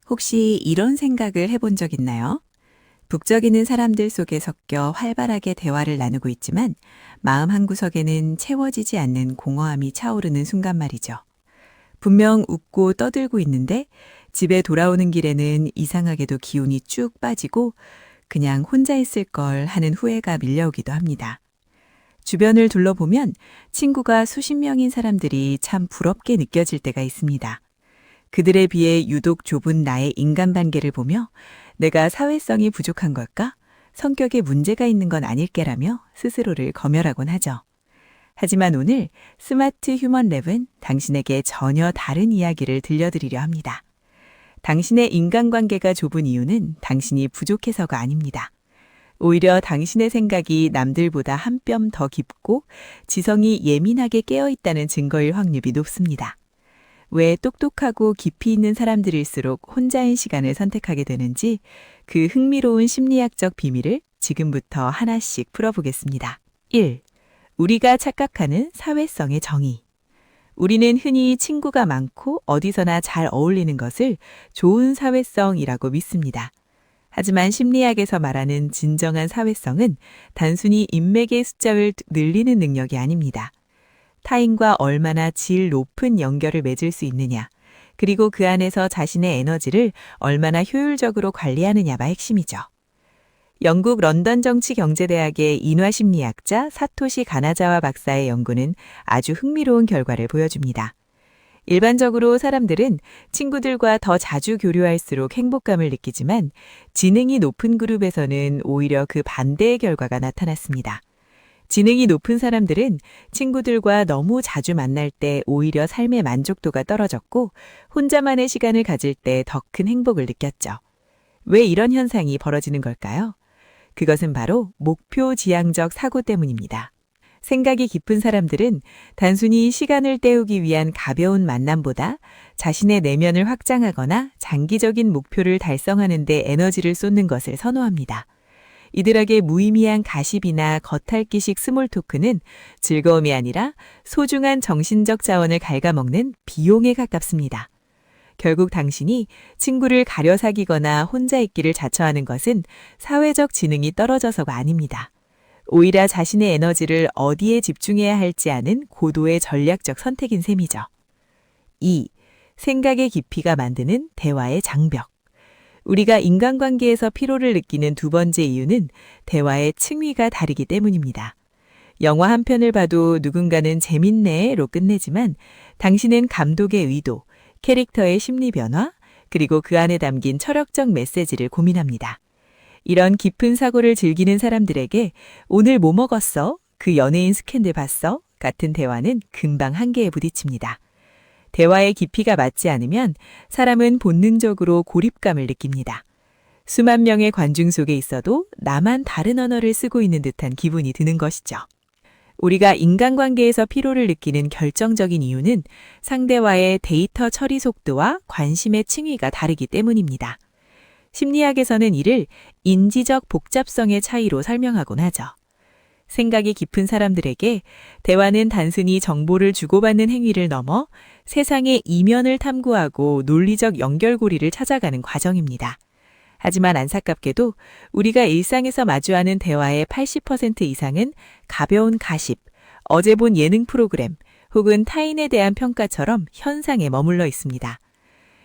혹시 이런 생각을 해본 적 있나요? 북적이는 사람들 속에 섞여 활발하게 대화를 나누고 있지만 마음 한구석에는 채워지지 않는 공허함이 차오르는 순간 말이죠. 분명 웃고 떠들고 있는데 집에 돌아오는 길에는 이상하게도 기운이 쭉 빠지고 그냥 혼자 있을 걸 하는 후회가 밀려오기도 합니다. 주변을 둘러보면 친구가 수십 명인 사람들이 참 부럽게 느껴질 때가 있습니다. 그들에 비해 유독 좁은 나의 인간관계를 보며 내가 사회성이 부족한 걸까? 성격에 문제가 있는 건 아닐게라며 스스로를 검열하곤 하죠. 하지만 오늘 스마트 휴먼 랩은 당신에게 전혀 다른 이야기를 들려드리려 합니다. 당신의 인간관계가 좁은 이유는 당신이 부족해서가 아닙니다. 오히려 당신의 생각이 남들보다 한 뼘 더 깊고 지성이 예민하게 깨어있다는 증거일 확률이 높습니다. 왜 똑똑하고 깊이 있는 사람들일수록 혼자인 시간을 선택하게 되는지 그 흥미로운 심리학적 비밀을 지금부터 하나씩 풀어보겠습니다. 1. 우리가 착각하는 사회성의 정의. 우리는 흔히 친구가 많고 어디서나 잘 어울리는 것을 좋은 사회성이라고 믿습니다. 하지만 심리학에서 말하는 진정한 사회성은 단순히 인맥의 숫자를 늘리는 능력이 아닙니다. 타인과 얼마나 질 높은 연결을 맺을 수 있느냐, 그리고 그 안에서 자신의 에너지를 얼마나 효율적으로 관리하느냐가 핵심이죠. 영국 런던 정치경제대학의 인화심리학자 사토시 가나자와 박사의 연구는 아주 흥미로운 결과를 보여줍니다. 일반적으로 사람들은 친구들과 더 자주 교류할수록 행복감을 느끼지만 지능이 높은 그룹에서는 오히려 그 반대의 결과가 나타났습니다. 지능이 높은 사람들은 친구들과 너무 자주 만날 때 오히려 삶의 만족도가 떨어졌고 혼자만의 시간을 가질 때 더 큰 행복을 느꼈죠. 왜 이런 현상이 벌어지는 걸까요? 그것은 바로 목표 지향적 사고 때문입니다. 생각이 깊은 사람들은 단순히 시간을 때우기 위한 가벼운 만남보다 자신의 내면을 확장하거나 장기적인 목표를 달성하는 데 에너지를 쏟는 것을 선호합니다. 이들에게 무의미한 가십이나 겉핥기식 스몰 토크는 즐거움이 아니라 소중한 정신적 자원을 갉아먹는 비용에 가깝습니다. 결국 당신이 친구를 가려 사귀거나 혼자 있기를 자처하는 것은 사회적 지능이 떨어져서가 아닙니다. 오히려 자신의 에너지를 어디에 집중해야 할지 아는 고도의 전략적 선택인 셈이죠. 2. 생각의 깊이가 만드는 대화의 장벽. 우리가 인간관계에서 피로를 느끼는 두 번째 이유는 대화의 층위가 다르기 때문입니다. 영화 한 편을 봐도 누군가는 재밌네로 끝내지만 당신은 감독의 의도, 캐릭터의 심리 변화, 그리고 그 안에 담긴 철학적 메시지를 고민합니다. 이런 깊은 사고를 즐기는 사람들에게 오늘 뭐 먹었어? 그 연예인 스캔들 봤어? 같은 대화는 금방 한계에 부딪힙니다. 대화의 깊이가 맞지 않으면 사람은 본능적으로 고립감을 느낍니다. 수만 명의 관중 속에 있어도 나만 다른 언어를 쓰고 있는 듯한 기분이 드는 것이죠. 우리가 인간관계에서 피로를 느끼는 결정적인 이유는 상대와의 데이터 처리 속도와 관심의 층위가 다르기 때문입니다. 심리학에서는 이를 인지적 복잡성의 차이로 설명하곤 하죠. 생각이 깊은 사람들에게 대화는 단순히 정보를 주고받는 행위를 넘어 세상의 이면을 탐구하고 논리적 연결고리를 찾아가는 과정입니다. 하지만 안타깝게도 우리가 일상에서 마주하는 대화의 80% 이상은 가벼운 가십, 어제 본 예능 프로그램 혹은 타인에 대한 평가처럼 현상에 머물러 있습니다.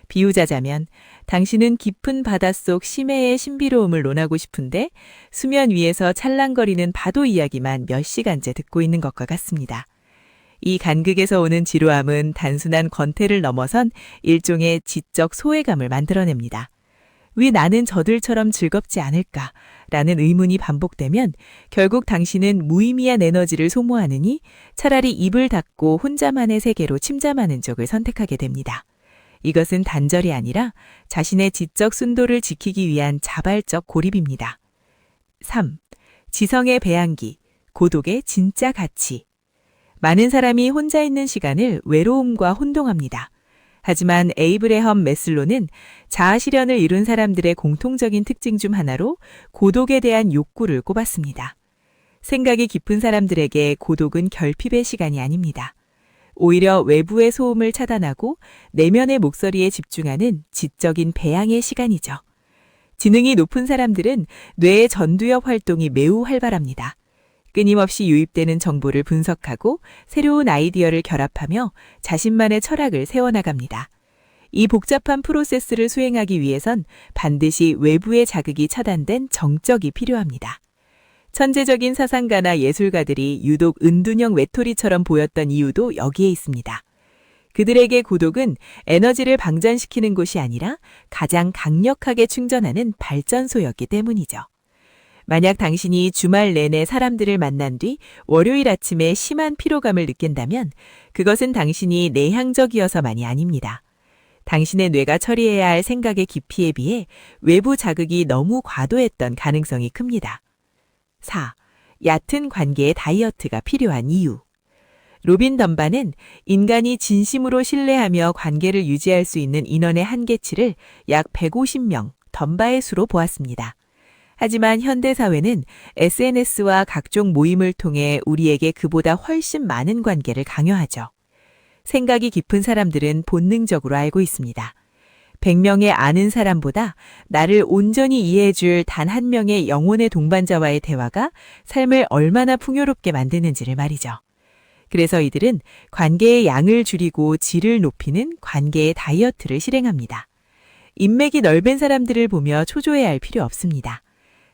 비유자자면 당신은 깊은 바닷속 심해의 신비로움을 논하고 싶은데 수면 위에서 찰랑거리는 파도 이야기만 몇 시간째 듣고 있는 것과 같습니다. 이 간극에서 오는 지루함은 단순한 권태를 넘어선 일종의 지적 소외감을 만들어냅니다. 왜 나는 저들처럼 즐겁지 않을까라는 의문이 반복되면 결국 당신은 무의미한 에너지를 소모하느니 차라리 입을 닫고 혼자만의 세계로 침잠하는 쪽을 선택하게 됩니다. 이것은 단절이 아니라 자신의 지적 순도를 지키기 위한 자발적 고립입니다. 3. 지성의 배양기, 고독의 진짜 가치. 많은 사람이 혼자 있는 시간을 외로움과 혼동합니다. 하지만 에이브레험 매슬로는 자아실현을 이룬 사람들의 공통적인 특징 중 하나로 고독에 대한 욕구를 꼽았습니다. 생각이 깊은 사람들에게 고독은 결핍의 시간이 아닙니다. 오히려 외부의 소음을 차단하고 내면의 목소리에 집중하는 지적인 배양의 시간이죠. 지능이 높은 사람들은 뇌의 전두엽 활동이 매우 활발합니다. 끊임없이 유입되는 정보를 분석하고 새로운 아이디어를 결합하며 자신만의 철학을 세워나갑니다. 이 복잡한 프로세스를 수행하기 위해선 반드시 외부의 자극이 차단된 정적이 필요합니다. 천재적인 사상가나 예술가들이 유독 은둔형 외톨이처럼 보였던 이유도 여기에 있습니다. 그들에게 고독은 에너지를 방전시키는 곳이 아니라 가장 강력하게 충전하는 발전소였기 때문이죠. 만약 당신이 주말 내내 사람들을 만난 뒤 월요일 아침에 심한 피로감을 느낀다면 그것은 당신이 내향적이어서만이 아닙니다. 당신의 뇌가 처리해야 할 생각의 깊이에 비해 외부 자극이 너무 과도했던 가능성이 큽니다. 4. 얕은 관계의 다이어트가 필요한 이유. 로빈 덤바는 인간이 진심으로 신뢰하며 관계를 유지할 수 있는 인원의 한계치를 약 150명, 덤바의 수로 보았습니다. 하지만 현대사회는 SNS와 각종 모임을 통해 우리에게 그보다 훨씬 많은 관계를 강요하죠. 생각이 깊은 사람들은 본능적으로 알고 있습니다. 100명의 아는 사람보다 나를 온전히 이해해줄 단 한 명의 영혼의 동반자와의 대화가 삶을 얼마나 풍요롭게 만드는지를 말이죠. 그래서 이들은 관계의 양을 줄이고 질을 높이는 관계의 다이어트를 실행합니다. 인맥이 넓은 사람들을 보며 초조해할 필요 없습니다.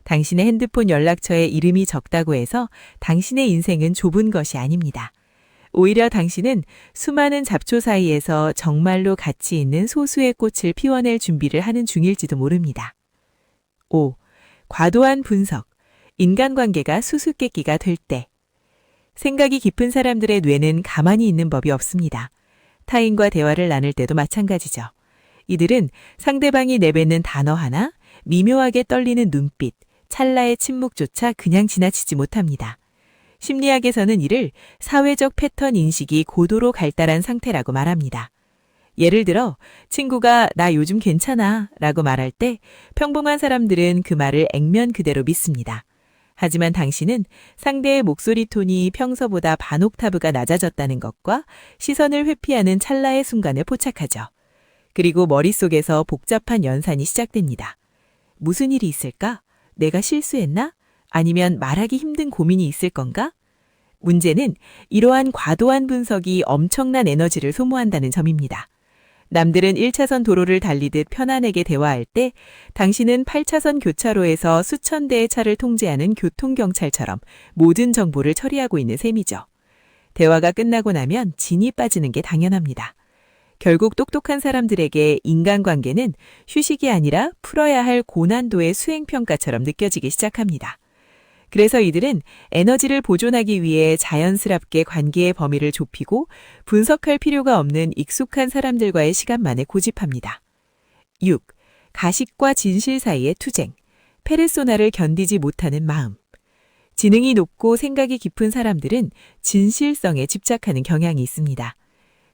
당신의 핸드폰 연락처에 이름이 적다고 해서 당신의 인생은 좁은 것이 아닙니다. 오히려 당신은 수많은 잡초 사이에서 정말로 가치 있는 소수의 꽃을 피워낼 준비를 하는 중일지도 모릅니다. 5. 과도한 분석. 인간관계가 수수께끼가 될 때. 생각이 깊은 사람들의 뇌는 가만히 있는 법이 없습니다. 타인과 대화를 나눌 때도 마찬가지죠. 이들은 상대방이 내뱉는 단어 하나, 미묘하게 떨리는 눈빛, 찰나의 침묵조차 그냥 지나치지 못합니다. 심리학에서는 이를 사회적 패턴 인식이 고도로 갈달한 상태라고 말합니다. 예를 들어 친구가 나 요즘 괜찮아 라고 말할 때 평범한 사람들은 그 말을 액면 그대로 믿습니다. 하지만 당신은 상대의 목소리 톤이 평소보다 반 옥타브가 낮아졌다는 것과 시선을 회피하는 찰나의 순간을 포착하죠. 그리고 머릿속에서 복잡한 연산이 시작됩니다. 무슨 일이 있을까? 내가 실수했나? 아니면 말하기 힘든 고민이 있을 건가? 문제는 이러한 과도한 분석이 엄청난 에너지를 소모한다는 점입니다. 남들은 1차선 도로를 달리듯 편안하게 대화할 때 당신은 8차선 교차로에서 수천 대의 차를 통제하는 교통경찰처럼 모든 정보를 처리하고 있는 셈이죠. 대화가 끝나고 나면 진이 빠지는 게 당연합니다. 결국 똑똑한 사람들에게 인간관계는 휴식이 아니라 풀어야 할 고난도의 수행평가처럼 느껴지기 시작합니다. 그래서 이들은 에너지를 보존하기 위해 자연스럽게 관계의 범위를 좁히고 분석할 필요가 없는 익숙한 사람들과의 시간만에 고집합니다. 6. 가식과 진실 사이의 투쟁. 페르소나를 견디지 못하는 마음. 지능이 높고 생각이 깊은 사람들은 진실성에 집착하는 경향이 있습니다.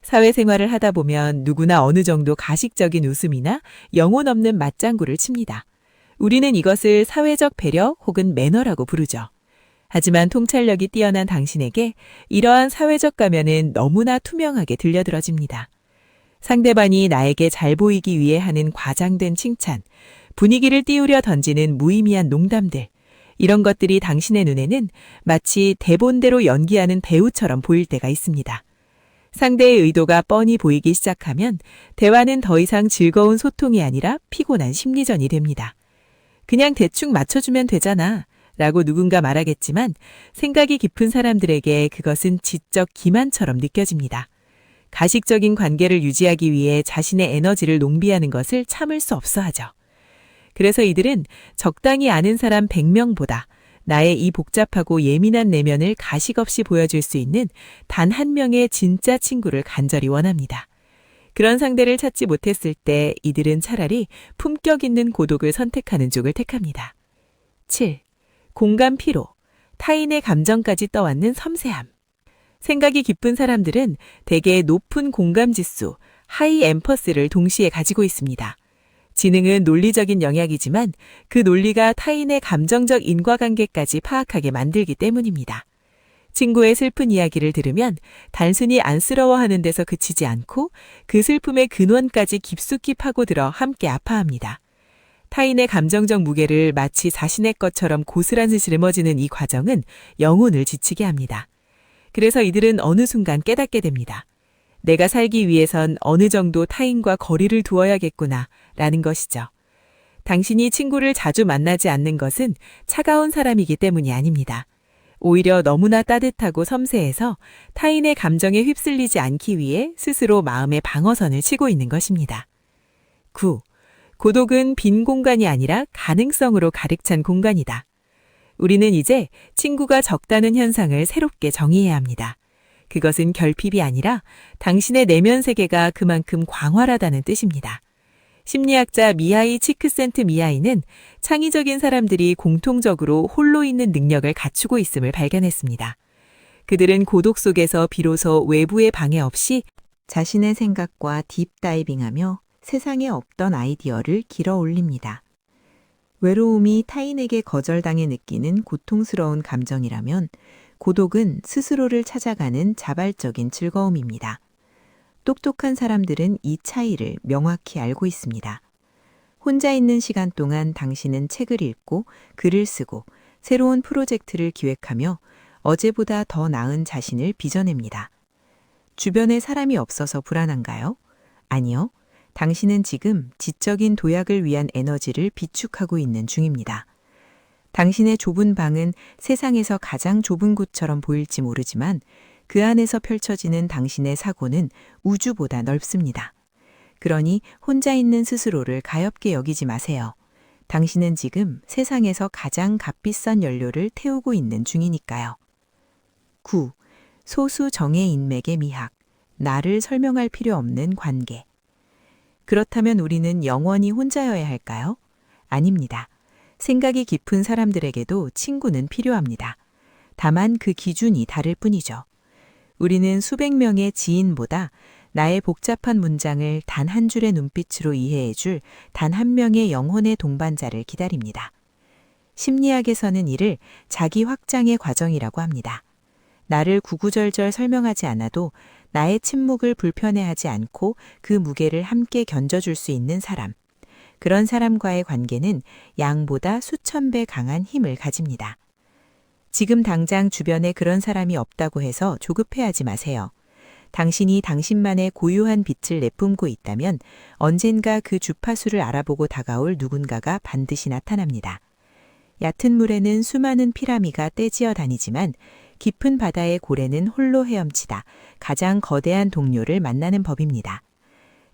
사회생활을 하다 보면 누구나 어느 정도 가식적인 웃음이나 영혼 없는 맞장구를 칩니다. 우리는 이것을 사회적 배려 혹은 매너라고 부르죠. 하지만 통찰력이 뛰어난 당신에게 이러한 사회적 가면은 너무나 투명하게 들려들어집니다. 상대방이 나에게 잘 보이기 위해 하는 과장된 칭찬, 분위기를 띄우려 던지는 무의미한 농담들, 이런 것들이 당신의 눈에는 마치 대본대로 연기하는 배우처럼 보일 때가 있습니다. 상대의 의도가 뻔히 보이기 시작하면 대화는 더 이상 즐거운 소통이 아니라 피곤한 심리전이 됩니다. 그냥 대충 맞춰주면 되잖아 라고 누군가 말하겠지만 생각이 깊은 사람들에게 그것은 지적 기만처럼 느껴집니다. 가식적인 관계를 유지하기 위해 자신의 에너지를 낭비하는 것을 참을 수 없어 하죠. 그래서 이들은 적당히 아는 사람 100명보다 나의 이 복잡하고 예민한 내면을 가식 없이 보여줄 수 있는 단 한 명의 진짜 친구를 간절히 원합니다. 그런 상대를 찾지 못했을 때 이들은 차라리 품격 있는 고독을 선택하는 쪽을 택합니다. 7. 공감 피로. 타인의 감정까지 떠안는 섬세함. 생각이 깊은 사람들은 대개 높은 공감 지수, 하이 엠퍼스를 동시에 가지고 있습니다. 지능은 논리적인 영역이지만 그 논리가 타인의 감정적 인과관계까지 파악하게 만들기 때문입니다. 친구의 슬픈 이야기를 들으면 단순히 안쓰러워하는 데서 그치지 않고 그 슬픔의 근원까지 깊숙이 파고들어 함께 아파합니다. 타인의 감정적 무게를 마치 자신의 것처럼 고스란히 짊어지는 이 과정은 영혼을 지치게 합니다. 그래서 이들은 어느 순간 깨닫게 됩니다. 내가 살기 위해선 어느 정도 타인과 거리를 두어야겠구나 라는 것이죠. 당신이 친구를 자주 만나지 않는 것은 차가운 사람이기 때문이 아닙니다. 오히려 너무나 따뜻하고 섬세해서 타인의 감정에 휩쓸리지 않기 위해 스스로 마음의 방어선을 치고 있는 것입니다. 9. 고독은 빈 공간이 아니라 가능성으로 가득 찬 공간이다. 우리는 이제 친구가 적다는 현상을 새롭게 정의해야 합니다. 그것은 결핍이 아니라 당신의 내면 세계가 그만큼 광활하다는 뜻입니다. 심리학자 미하이 치크센트미하이는 창의적인 사람들이 공통적으로 홀로 있는 능력을 갖추고 있음을 발견했습니다. 그들은 고독 속에서 비로소 외부의 방해 없이 자신의 생각과 딥다이빙하며 세상에 없던 아이디어를 길어 올립니다. 외로움이 타인에게 거절당해 느끼는 고통스러운 감정이라면 고독은 스스로를 찾아가는 자발적인 즐거움입니다. 똑똑한 사람들은 이 차이를 명확히 알고 있습니다. 혼자 있는 시간 동안 당신은 책을 읽고 글을 쓰고 새로운 프로젝트를 기획하며 어제보다 더 나은 자신을 빚어냅니다. 주변에 사람이 없어서 불안한가요? 아니요. 당신은 지금 지적인 도약을 위한 에너지를 비축하고 있는 중입니다. 당신의 좁은 방은 세상에서 가장 좁은 곳처럼 보일지 모르지만 그 안에서 펼쳐지는 당신의 사고는 우주보다 넓습니다. 그러니 혼자 있는 스스로를 가엾게 여기지 마세요. 당신은 지금 세상에서 가장 값비싼 연료를 태우고 있는 중이니까요. 9. 소수 정예 인맥의 미학. 나를 설명할 필요 없는 관계. 그렇다면 우리는 영원히 혼자여야 할까요? 아닙니다. 생각이 깊은 사람들에게도 친구는 필요합니다. 다만 그 기준이 다를 뿐이죠. 우리는 수백 명의 지인보다 나의 복잡한 문장을 단 한 줄의 눈빛으로 이해해 줄 단 한 명의 영혼의 동반자를 기다립니다. 심리학에서는 이를 자기 확장의 과정이라고 합니다. 나를 구구절절 설명하지 않아도 나의 침묵을 불편해하지 않고 그 무게를 함께 견뎌줄 수 있는 사람. 그런 사람과의 관계는 양보다 수천 배 강한 힘을 가집니다. 지금 당장 주변에 그런 사람이 없다고 해서 조급해하지 마세요. 당신이 당신만의 고유한 빛을 내뿜고 있다면 언젠가 그 주파수를 알아보고 다가올 누군가가 반드시 나타납니다. 얕은 물에는 수많은 피라미가 떼지어 다니지만 깊은 바다의 고래는 홀로 헤엄치다 가장 거대한 동료를 만나는 법입니다.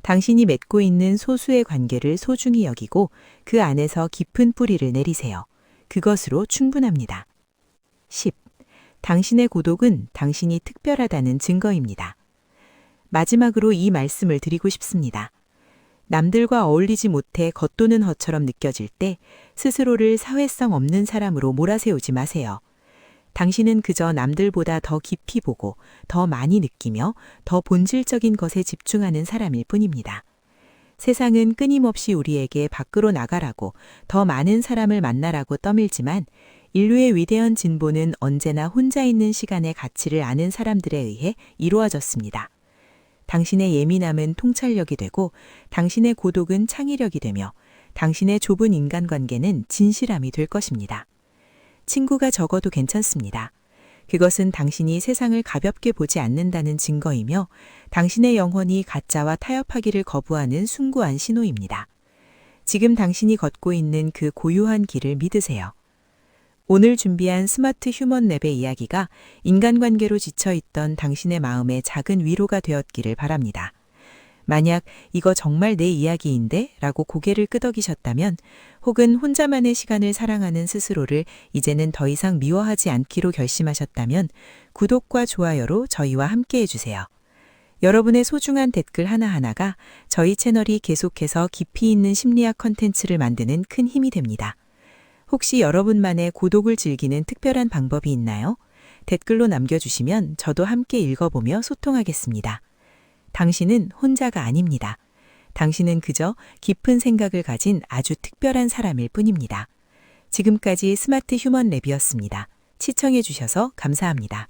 당신이 맺고 있는 소수의 관계를 소중히 여기고 그 안에서 깊은 뿌리를 내리세요. 그것으로 충분합니다. 10. 당신의 고독은 당신이 특별하다는 증거입니다. 마지막으로 이 말씀을 드리고 싶습니다. 남들과 어울리지 못해 겉도는 허처럼 느껴질 때 스스로를 사회성 없는 사람으로 몰아세우지 마세요. 당신은 그저 남들보다 더 깊이 보고 더 많이 느끼며 더 본질적인 것에 집중하는 사람일 뿐입니다. 세상은 끊임없이 우리에게 밖으로 나가라고 더 많은 사람을 만나라고 떠밀지만 인류의 위대한 진보는 언제나 혼자 있는 시간의 가치를 아는 사람들에 의해 이루어졌습니다. 당신의 예민함은 통찰력이 되고 당신의 고독은 창의력이 되며 당신의 좁은 인간관계는 진실함이 될 것입니다. 친구가 적어도 괜찮습니다. 그것은 당신이 세상을 가볍게 보지 않는다는 증거이며 당신의 영혼이 가짜와 타협하기를 거부하는 숭고한 신호입니다. 지금 당신이 걷고 있는 그 고유한 길을 믿으세요. 오늘 준비한 스마트 휴먼 랩의 이야기가 인간관계로 지쳐있던 당신의 마음에 작은 위로가 되었기를 바랍니다. 만약 이거 정말 내 이야기인데? 라고 고개를 끄덕이셨다면 혹은 혼자만의 시간을 사랑하는 스스로를 이제는 더 이상 미워하지 않기로 결심하셨다면 구독과 좋아요로 저희와 함께 해주세요. 여러분의 소중한 댓글 하나하나가 저희 채널이 계속해서 깊이 있는 심리학 컨텐츠를 만드는 큰 힘이 됩니다. 혹시 여러분만의 고독을 즐기는 특별한 방법이 있나요? 댓글로 남겨주시면 저도 함께 읽어보며 소통하겠습니다. 당신은 혼자가 아닙니다. 당신은 그저 깊은 생각을 가진 아주 특별한 사람일 뿐입니다. 지금까지 스마트 휴먼 랩이었습니다. 시청해 주셔서 감사합니다.